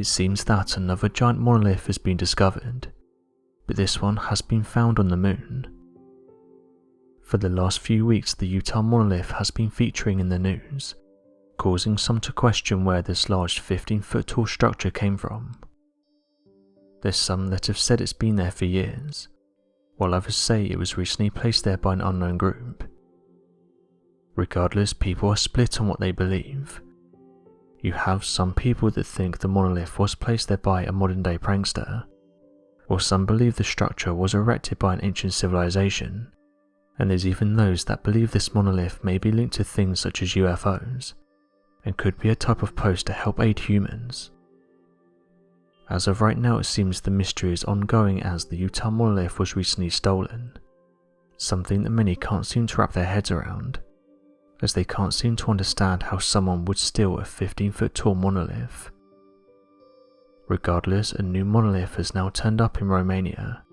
It seems that another giant monolith has been discovered, but this one has been found on the moon. For the last few weeks, the Utah monolith has been featuring in the news, causing some to question where this large 15-foot tall structure came from. There's some that have said it's been there for years, while others say it was recently placed there by an unknown group. Regardless, people are split on what they believe. You have some people that think the monolith was placed there by a modern-day prankster, while some believe the structure was erected by an ancient civilization, and there's even those that believe this monolith may be linked to things such as UFOs, and could be a type of post to help aid humans. As of right now, it seems the mystery is ongoing as the Utah monolith was recently stolen, something that many can't seem to wrap their heads around, as they can't seem to understand how someone would steal a 15-foot tall monolith. Regardless, a new monolith has now turned up in Romania,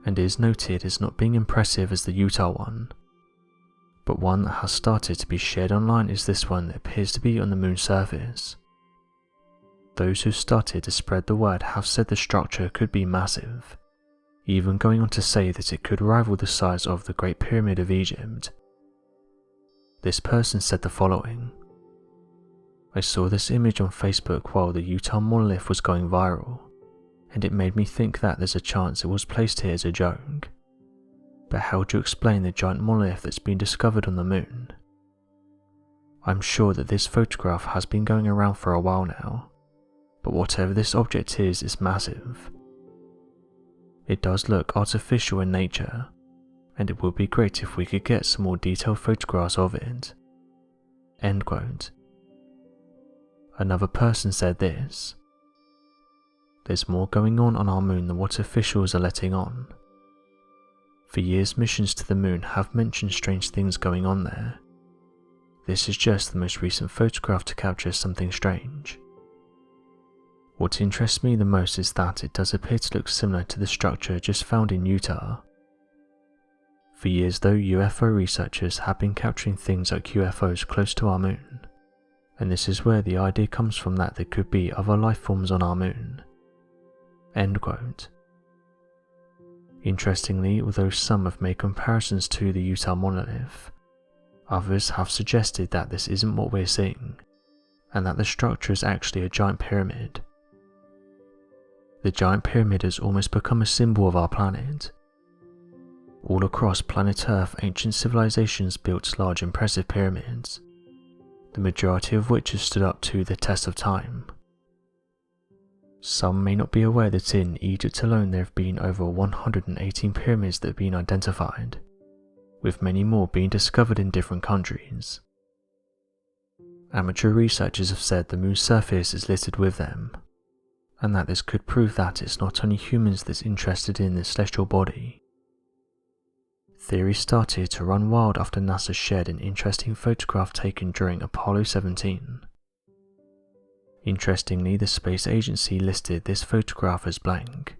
and is noted as not being impressive as the Utah one. But one that has started to be shared online is this one that appears to be on the moon's surface. Those who started to spread the word have said the structure could be massive, even going on to say that it could rival the size of the Great Pyramid of Egypt. This person said the following: "I saw this image on Facebook while the Utah monolith was going viral, and it made me think that there's a chance it was placed here as a joke. But how do you explain the giant monolith that's been discovered on the moon? I'm sure that this photograph has been going around for a while now, but whatever this object is massive. It does look artificial in nature, and it would be great if we could get some more detailed photographs of it." End quote. Another person said this: "There's more going on our moon than what officials are letting on. For years, missions to the moon have mentioned strange things going on there. This is just the most recent photograph to capture something strange. What interests me the most is that it does appear to look similar to the structure just found in Utah. For years though, UFO researchers have been capturing things like UFOs close to our moon, and this is where the idea comes from that there could be other life forms on our moon." End quote. Interestingly, although some have made comparisons to the Utah monolith, others have suggested that this isn't what we're seeing, and that the structure is actually a giant pyramid. The giant pyramid has almost become a symbol of our planet. All across planet Earth, ancient civilizations built large impressive pyramids, the majority of which have stood up to the test of time. Some may not be aware that in Egypt alone there have been over 118 pyramids that have been identified, with many more being discovered in different countries. Amateur researchers have said the moon's surface is littered with them, and that this could prove that it's not only humans that's interested in this celestial body. Theories started to run wild after NASA shared an interesting photograph taken during Apollo 17. Interestingly, the space agency listed this photograph as blank,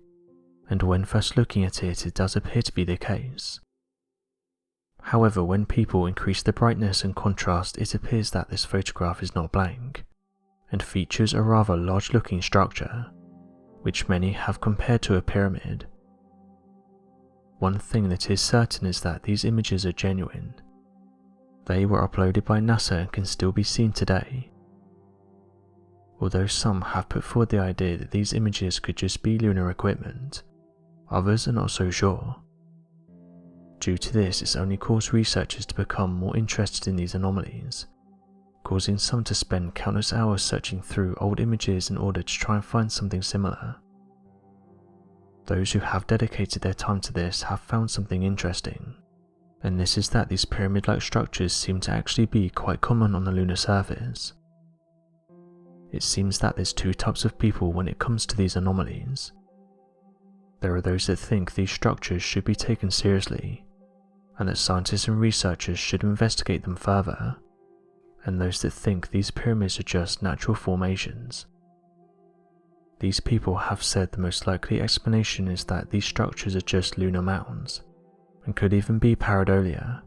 and when first looking at it, it does appear to be the case. However, when people increase the brightness and contrast, it appears that this photograph is not blank, and features a rather large-looking structure, which many have compared to a pyramid. One thing that is certain is that these images are genuine. They were uploaded by NASA and can still be seen today. Although some have put forward the idea that these images could just be lunar equipment, others are not so sure. Due to this, it's only caused researchers to become more interested in these anomalies, causing some to spend countless hours searching through old images in order to try and find something similar. Those who have dedicated their time to this have found something interesting, and this is that these pyramid-like structures seem to actually be quite common on the lunar surface. It seems that there's two types of people when it comes to these anomalies. There are those that think these structures should be taken seriously, and that scientists and researchers should investigate them further, and those that think these pyramids are just natural formations. These people have said the most likely explanation is that these structures are just lunar mounds, and could even be pareidolia.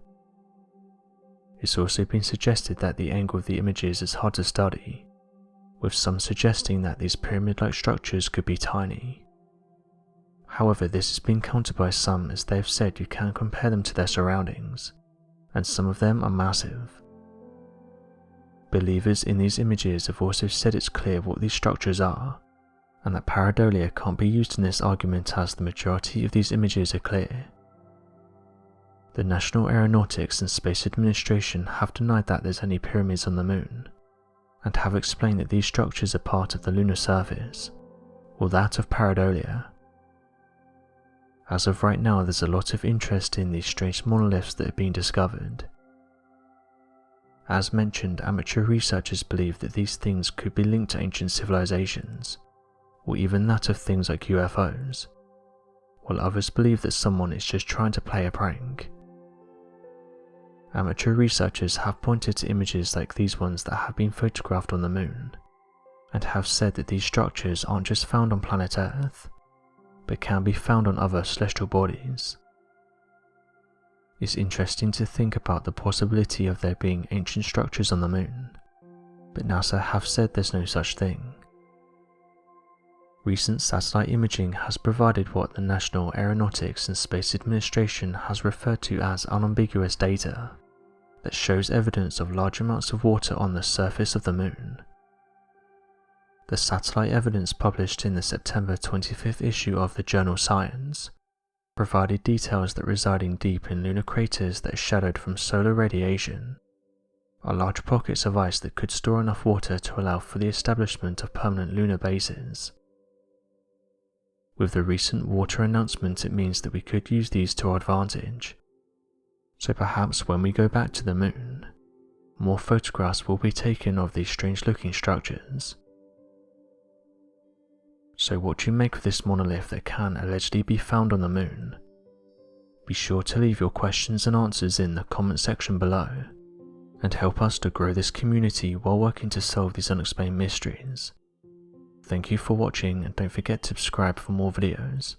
It's also been suggested that the angle of the images is hard to study, with some suggesting that these pyramid-like structures could be tiny. However, this has been countered by some, as they have said you can compare them to their surroundings, and some of them are massive. Believers in these images have also said it's clear what these structures are, and that pareidolia can't be used in this argument as the majority of these images are clear. The National Aeronautics and Space Administration have denied that there's any pyramids on the moon, and have explained that these structures are part of the lunar surface, or that of pareidolia. As of right now, there's a lot of interest in these strange monoliths that have been discovered. As mentioned, amateur researchers believe that these things could be linked to ancient civilizations, or even that of things like UFOs, while others believe that someone is just trying to play a prank. Amateur researchers have pointed to images like these ones that have been photographed on the moon, and have said that these structures aren't just found on planet Earth, but can be found on other celestial bodies. It's interesting to think about the possibility of there being ancient structures on the moon, but NASA have said there's no such thing. Recent satellite imaging has provided what the National Aeronautics and Space Administration has referred to as unambiguous data that shows evidence of large amounts of water on the surface of the moon. The satellite evidence published in the September 25th issue of the journal Science provided details that residing deep in lunar craters that are shadowed from solar radiation are large pockets of ice that could store enough water to allow for the establishment of permanent lunar bases. With the recent water announcement, it means that we could use these to our advantage. So perhaps when we go back to the moon, more photographs will be taken of these strange-looking structures. So what do you make of this monolith that can allegedly be found on the moon? Be sure to leave your questions and answers in the comment section below, and help us to grow this community while working to solve these unexplained mysteries. Thank you for watching, and don't forget to subscribe for more videos.